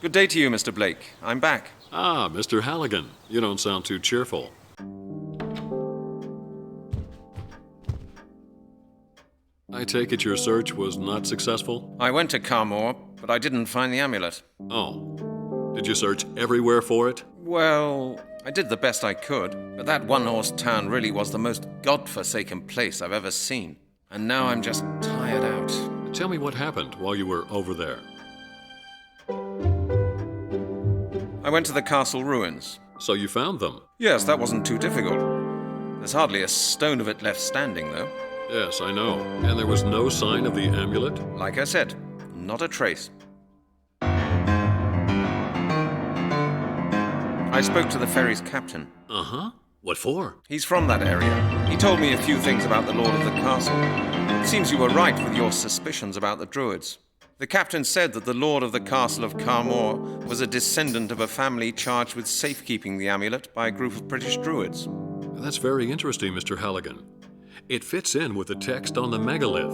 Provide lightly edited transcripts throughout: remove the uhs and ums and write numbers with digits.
Good day to you, Mr. Blake. I'm back. Ah, Mr. Halligan. You don't sound too cheerful. I take it your search was not successful? I went to Carmore, but I didn't find the amulet. Oh. Did you search everywhere for it? Well, I did the best I could, but that one-horse town really was the most godforsaken place I've ever seen. And now I'm just tired out. Tell me what happened while you were over there. I went to the castle ruins. So you found them? Yes, that wasn't too difficult. There's hardly a stone of it left standing, though. Yes, I know. And there was no sign of the amulet? Like I said, not a trace. I spoke to the ferry's captain. Uh-huh. What for? He's from that area. He told me a few things about the lord of the castle. It seems you were right with your suspicions about the Druids. The captain said that the lord of the castle of Carmore was a descendant of a family charged with safekeeping the amulet by a group of British Druids. That's very interesting, Mr. Halligan. It fits in with the text on the megalith.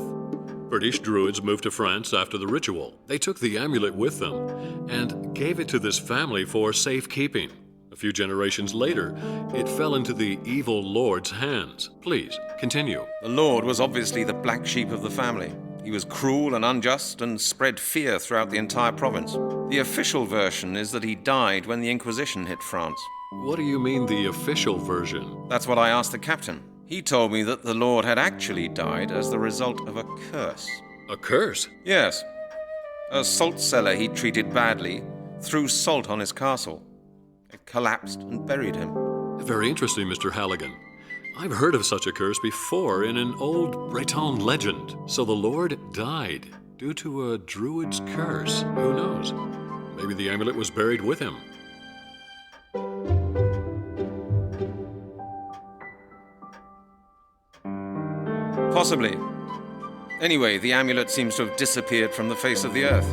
British Druids moved to France after the ritual. They took the amulet with them and gave it to this family for safekeeping. A few generations later, it fell into the evil lord's hands. Please, continue. The lord was obviously the black sheep of the family. He was cruel and unjust and spread fear throughout the entire province. The official version is that he died when the Inquisition hit France. What do you mean, the official version? That's what I asked the captain. He told me that the lord had actually died as the result of a curse. A curse? Yes. A salt cellar he treated badly threw salt on his castle. It collapsed and buried him. Very interesting, Mr. Halligan. I've heard of such a curse before in an old Breton legend. So the Lord died due to a druid's curse. Who knows? Maybe the amulet was buried with him. Possibly. Anyway, the amulet seems to have disappeared from the face of the earth.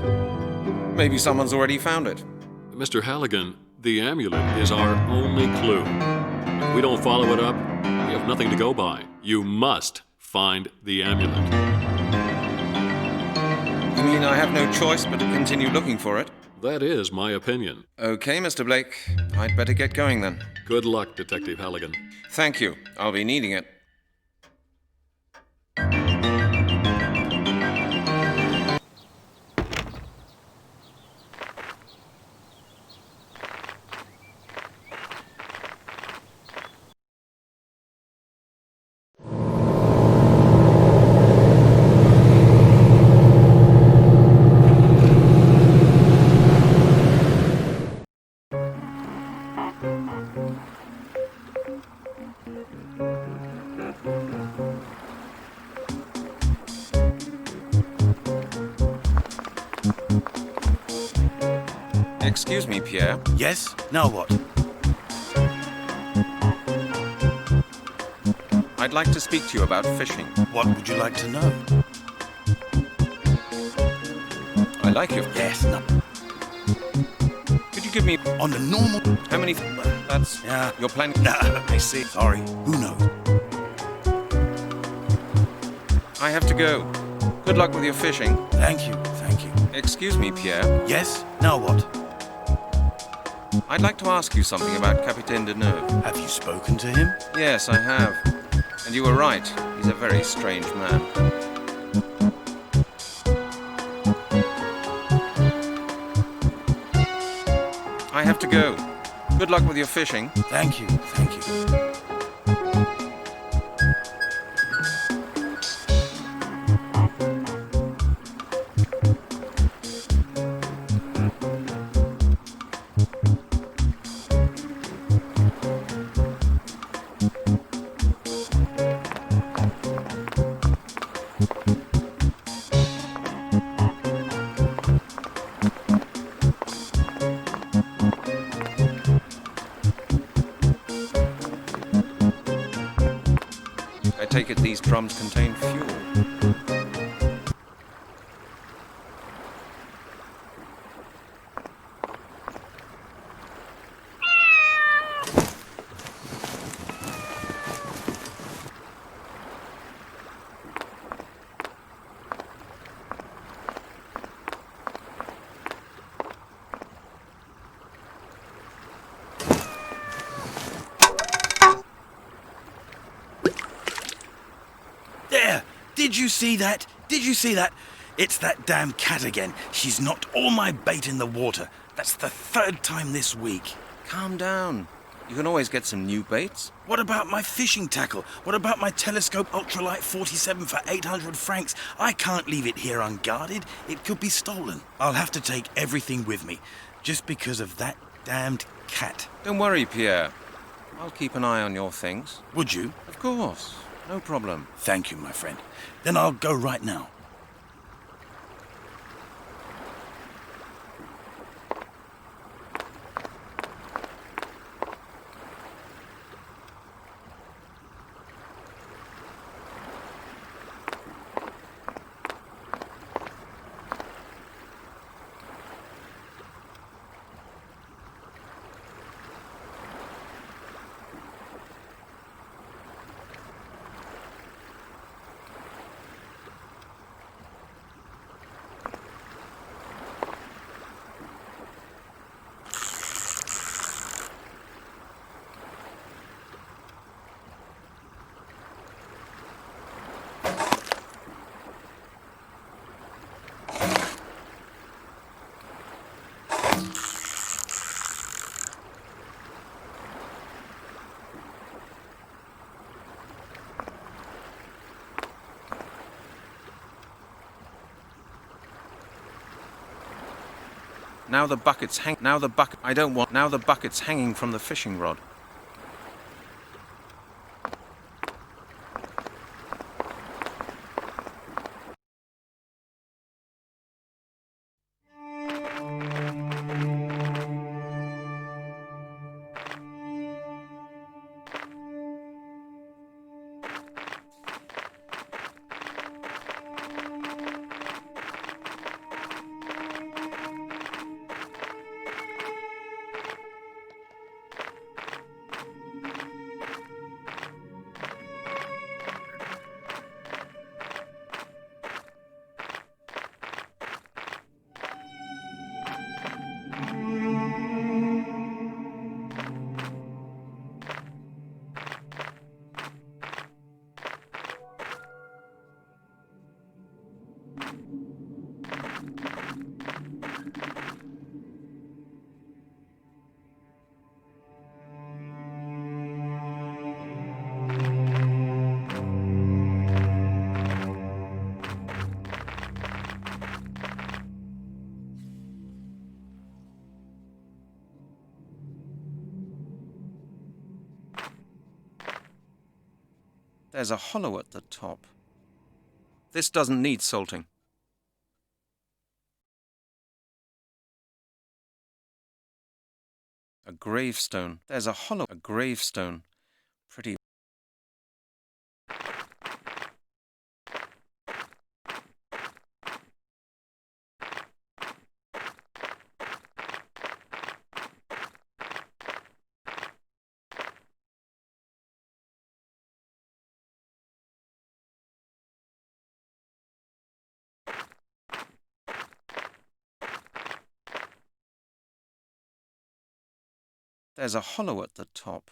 Maybe someone's already found it. Mr. Halligan, the amulet is our only clue. If we don't follow it up, we have nothing to go by. You must find the amulet. You mean I have no choice but to continue looking for it? That is my opinion. Okay, Mr. Blake. I'd better get going then. Good luck, Detective Halligan. Thank you. I'll be needing it. Excuse me, Pierre. Yes? Now what? I'd like to speak to you about fishing. What would you like to know? I like your... Yes, no. Could you give me... On the normal... How many... That's... Yeah. You're planning... Nah, I see. Sorry. Who knows? I have to go. Good luck with your fishing. Thank you, thank you. Excuse me, Pierre. Yes? Now what? I'd like to ask you something about Capitaine Deneuve. Have you spoken to him? Yes, I have. And you were right. He's a very strange man. I have to go. Good luck with your fishing. Thank you, thank you. I take it these drums contain fuel. Did you see that? Did you see that? It's that damn cat again. She's knocked all my bait in the water. That's the third time this week. Calm down. You can always get some new baits. What about my fishing tackle? What about my telescope ultralight 47 for 800 francs? I can't leave it here unguarded. It could be stolen. I'll have to take everything with me, just because of that damned cat. Don't worry, Pierre. I'll keep an eye on your things. Would you? Of course. No problem. Thank you, my friend. Then I'll go right now. Now the bucket's hanging from the fishing rod. There's a hollow at the top. This doesn't need salting. A gravestone. There's a hollow. A gravestone. Pretty. There's a hollow at the top.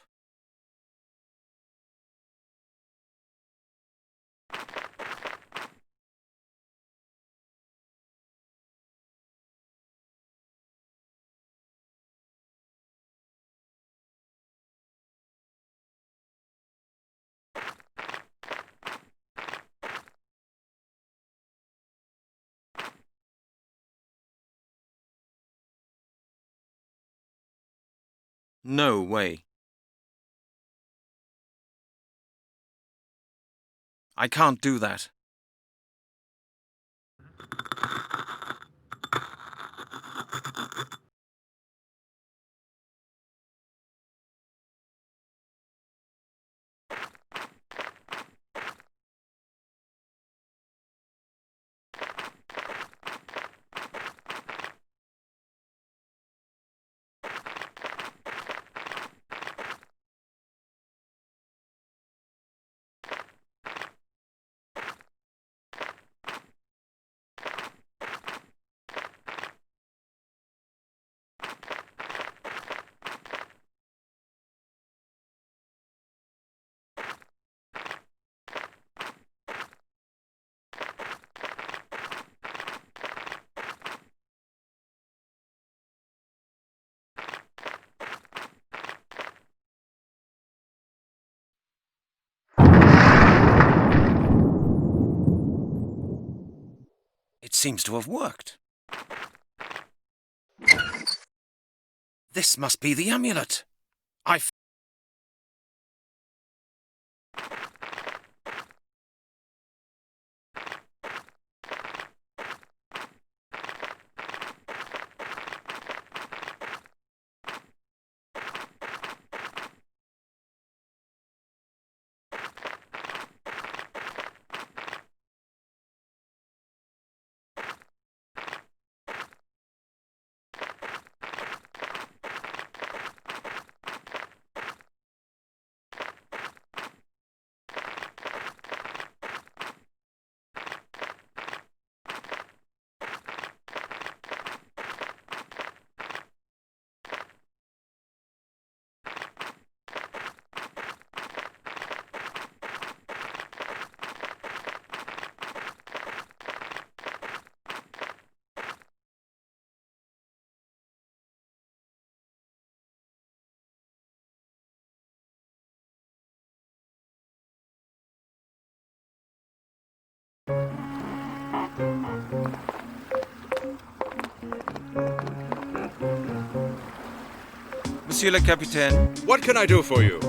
No way. I can't do that. seems to have worked. This must be the amulet. Monsieur le Capitaine, What can I do for you?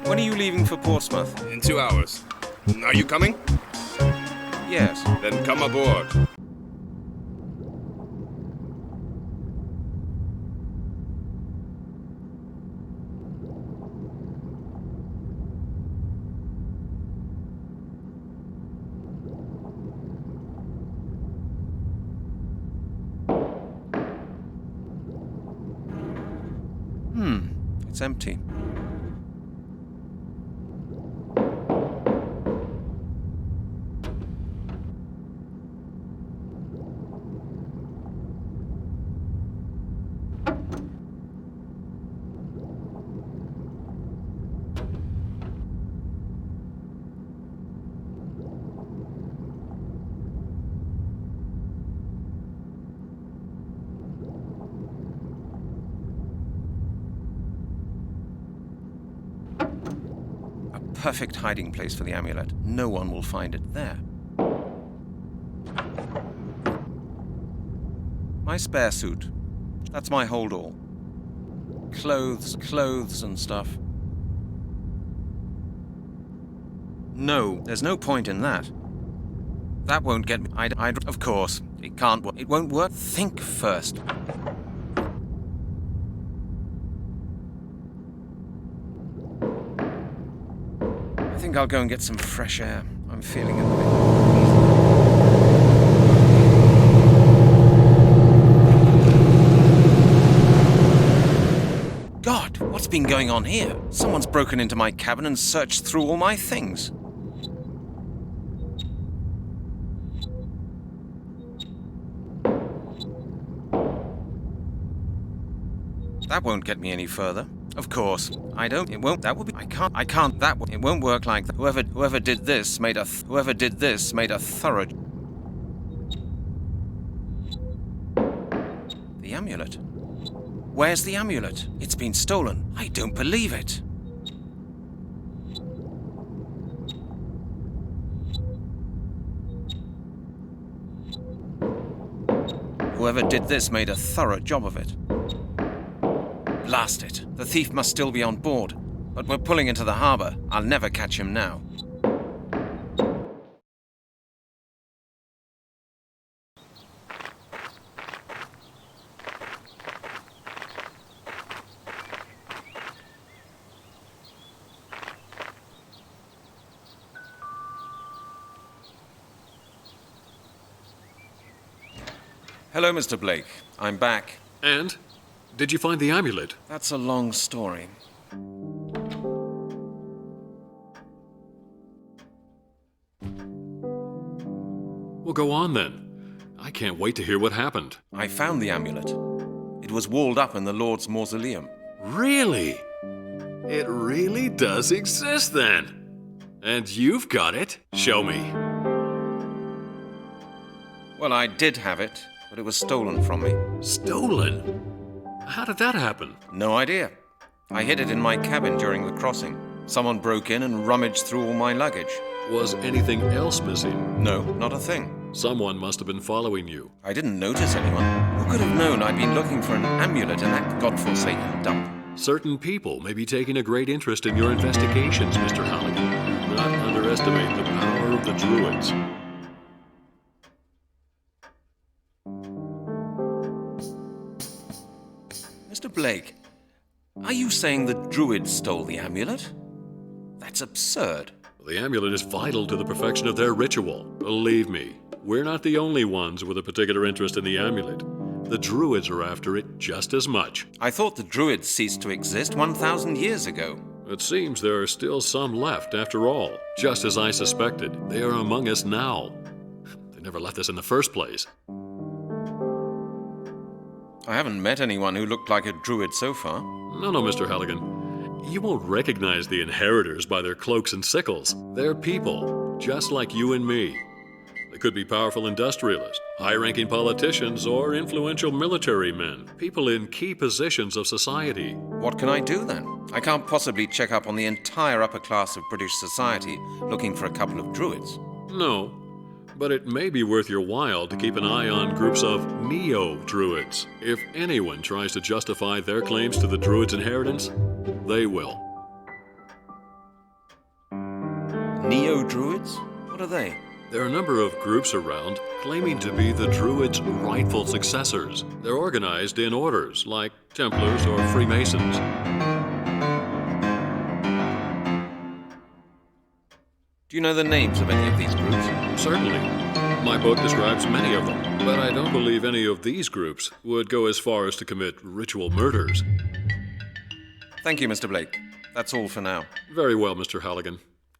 when are you leaving for Portsmouth? In 2 hours. Are you coming? Yes. Then come aboard. It's empty. Perfect hiding place for the amulet. No one will find it there. My spare suit. That's my hold-all. Clothes and stuff. No, there's no point in that. That won't get me. Of course, it can't work. It won't work. Think first. I think I'll go and get some fresh air. I'm feeling it. God, what's been going on here? Someone's broken into my cabin and searched through all my things. That won't get me any further. Of course, it won't, that will be, I can't, it won't work like that. Whoever did this made a thorough... The amulet. Where's the amulet? It's been stolen. I don't believe it. Whoever did this made a thorough job of it. Blast it. The thief must still be on board. But we're pulling into the harbor. I'll never catch him now. Hello, Mr. Blake. I'm back. And? Did you find the amulet? That's a long story. Well, go on then. I can't wait to hear what happened. I found the amulet. It was walled up in the Lord's mausoleum. Really? It really does exist then. And you've got it. Show me. Well, I did have it, but it was stolen from me. Stolen? How did that happen? No idea. I hid it in my cabin during the crossing. Someone broke in and rummaged through all my luggage. Was anything else missing? No, not a thing. Someone must have been following you. I didn't notice anyone. Who could have known I'd been looking for an amulet in that godforsaken dump? Certain people may be taking a great interest in your investigations, Mr. Halligan. Do not underestimate the power of the Druids. Mr. Blake, are you saying the Druids stole the amulet? That's absurd. The amulet is vital to the perfection of their ritual. Believe me, we're not the only ones with a particular interest in the amulet. The Druids are after it just as much. I thought the Druids ceased to exist 1,000 years ago. It seems there are still some left after all. Just as I suspected, they are among us now. They never left us in the first place. I haven't met anyone who looked like a Druid so far. No, Mr. Halligan. You won't recognize the inheritors by their cloaks and sickles. They're people, just like you and me. They could be powerful industrialists, high-ranking politicians, or influential military men, people in key positions of society. What can I do then? I can't possibly check up on the entire upper class of British society looking for a couple of Druids. No, but it may be worth your while to keep an eye on groups of neo-Druids. If anyone tries to justify their claims to the Druids' inheritance, they will. Neo-Druids? What are they? There are a number of groups around claiming to be the Druids' rightful successors. They're organized in orders, like Templars or Freemasons. Do you know the names of any of these groups? Certainly. My book describes many of them, but I don't believe any of these groups would go as far as to commit ritual murders. Thank you, Mr. Blake. That's all for now. Very well, Mr. Halligan.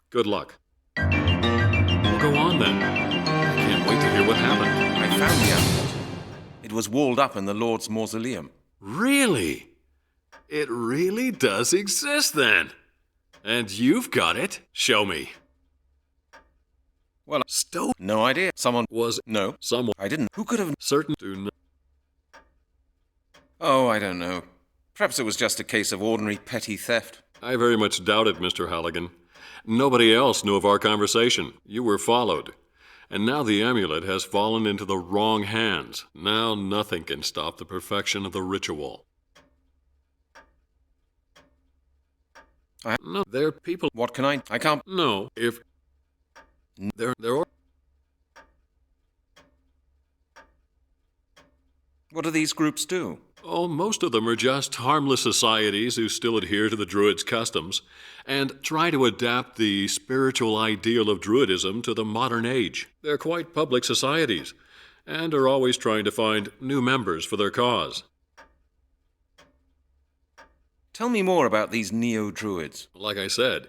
Good luck. Well, go on then. I can't wait to hear what happened. I found the amulet. It was walled up in the Lord's mausoleum. Really? It really does exist then? And you've got it? Show me. Well, Stone no idea. Someone was... No, Someone... I didn't. Who could have... Certain do not... Oh, I don't know. Perhaps it was just a case of ordinary petty theft. I very much doubt it, Mr. Halligan. Nobody else knew of our conversation. You were followed. And now the amulet has fallen into the wrong hands. Now nothing can stop the perfection of the ritual. No, they're people... What can I can't... No, if... They're... What do these groups do? Oh, most of them are just harmless societies who still adhere to the Druids' customs and try to adapt the spiritual ideal of Druidism to the modern age. They're quite public societies and are always trying to find new members for their cause. Tell me more about these neo-Druids. Like I said,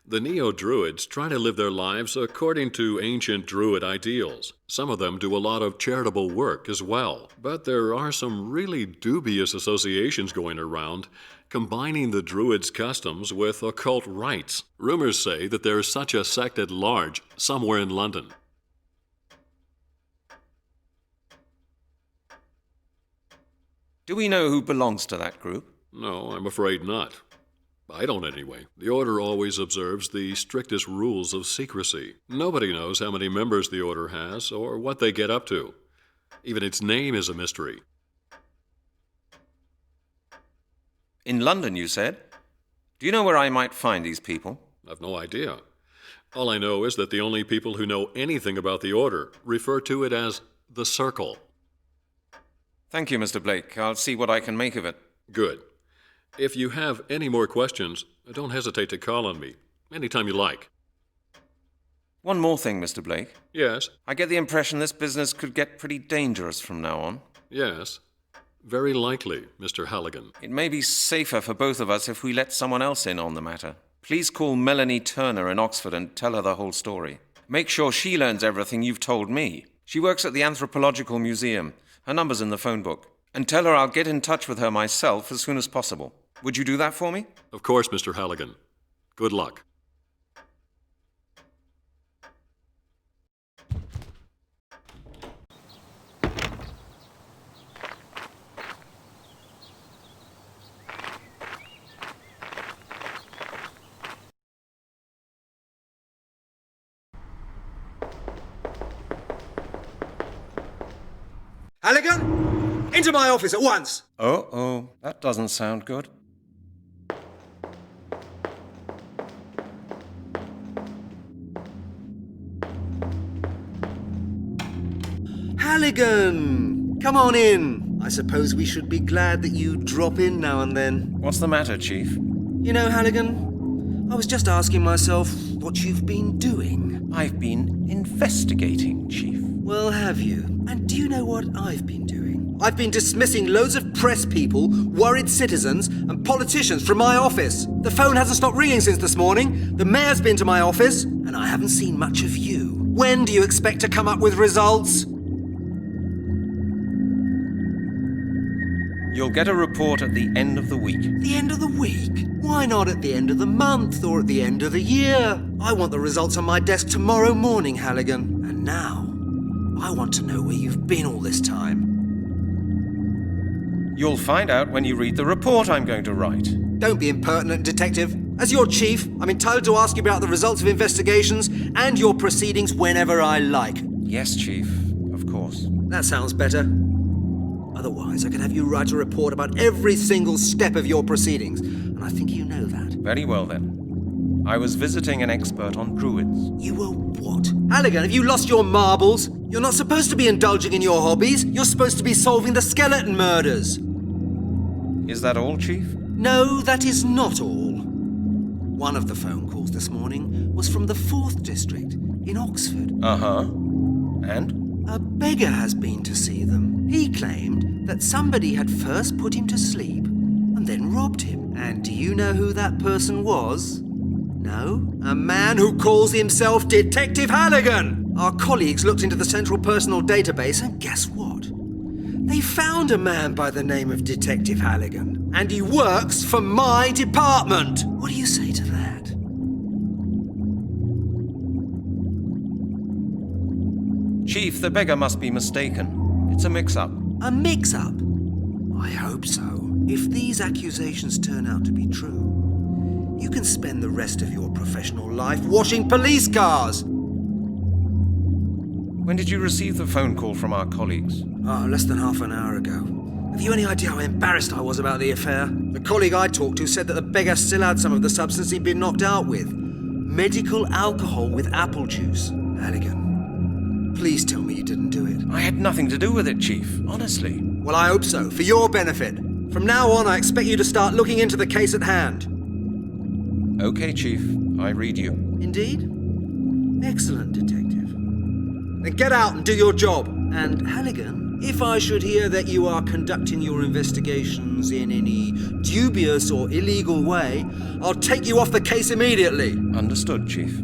the Neo-Druids try to live their lives according to ancient Druid ideals. Some of them do a lot of charitable work as well. But there are some really dubious associations going around, combining the Druids' customs with occult rites. Rumors say that there's such a sect at large somewhere in London. Do we know who belongs to that group? No, I'm afraid not. I don't anyway. The Order always observes the strictest rules of secrecy. Nobody knows how many members the Order has or what they get up to. Even its name is a mystery. In London, you said? Do you know where I might find these people? I've no idea. All I know is that the only people who know anything about the Order refer to it as the Circle. Thank you, Mr. Blake. I'll see what I can make of it. Good. If you have any more questions, don't hesitate to call on me anytime you like. One more thing, Mr. Blake. Yes, I get the impression this business could get pretty dangerous from now on. yes. Very likely, Mr. Halligan. It may be safer for both of us if we let someone else in on the matter. Please call Melanie Turner in Oxford and tell her the whole story. Make sure she learns everything you've told me. She works at the Anthropological Museum. Her number's in the phone book. And tell her I'll get in touch with her myself as soon as possible. Would you do that for me? Of course, Mr. Halligan. Good luck. Halligan, into my office at once. Oh, that doesn't sound good. Halligan, come on in. I suppose we should be glad that you drop in now and then. What's the matter, Chief? You know, Halligan, I was just asking myself what you've been doing. I've been investigating, Chief. Well, have you? And do you know what I've been doing? I've been dismissing loads of press people, worried citizens, and politicians from my office. The phone hasn't stopped ringing since this morning. The mayor's been to my office, and I haven't seen much of you. When do you expect to come up with results? You'll get a report at the end of the week. The end of the week? Why not at the end of the month or at the end of the year? I want the results on my desk tomorrow morning, Halligan. And now, I want to know where you've been all this time. You'll find out when you read the report I'm going to write. Don't be impertinent, Detective. As your chief, I'm entitled to ask you about the results of investigations and your proceedings whenever I like. Yes, Chief, of course. That sounds better. Otherwise, I could have you write a report about every single step of your proceedings, and I think you know that. Very well, then. I was visiting an expert on Druids. You were what? Halligan, have you lost your marbles? You're not supposed to be indulging in your hobbies. You're supposed to be solving the skeleton murders. Is that all, Chief? No, that is not all. One of the phone calls this morning was from the 4th District in Oxford. Uh-huh. And? A beggar has been to see them. He claimed that somebody had first put him to sleep and then robbed him. And do you know who that person was? No? A man who calls himself Detective Halligan! Our colleagues looked into the Central Personal Database, and guess what? They found a man by the name of Detective Halligan, and he works for my department! What do you say to that? Chief, the beggar must be mistaken. It's a mix-up. A mix-up? I hope so. If these accusations turn out to be true, you can spend the rest of your professional life washing police cars! When did you receive the phone call from our colleagues? Less than half an hour ago. Have you any idea how embarrassed I was about the affair? The colleague I talked to said that the beggar still had some of the substance he'd been knocked out with. Medical alcohol with apple juice. Halligan, please tell me you didn't do it. I had nothing to do with it, Chief. Honestly. Well, I hope so, for your benefit. From now on, I expect you to start looking into the case at hand. Okay, Chief. I read you. Indeed? Excellent, Detective. Then get out and do your job. And Halligan, if I should hear that you are conducting your investigations in any dubious or illegal way, I'll take you off the case immediately. Understood, Chief.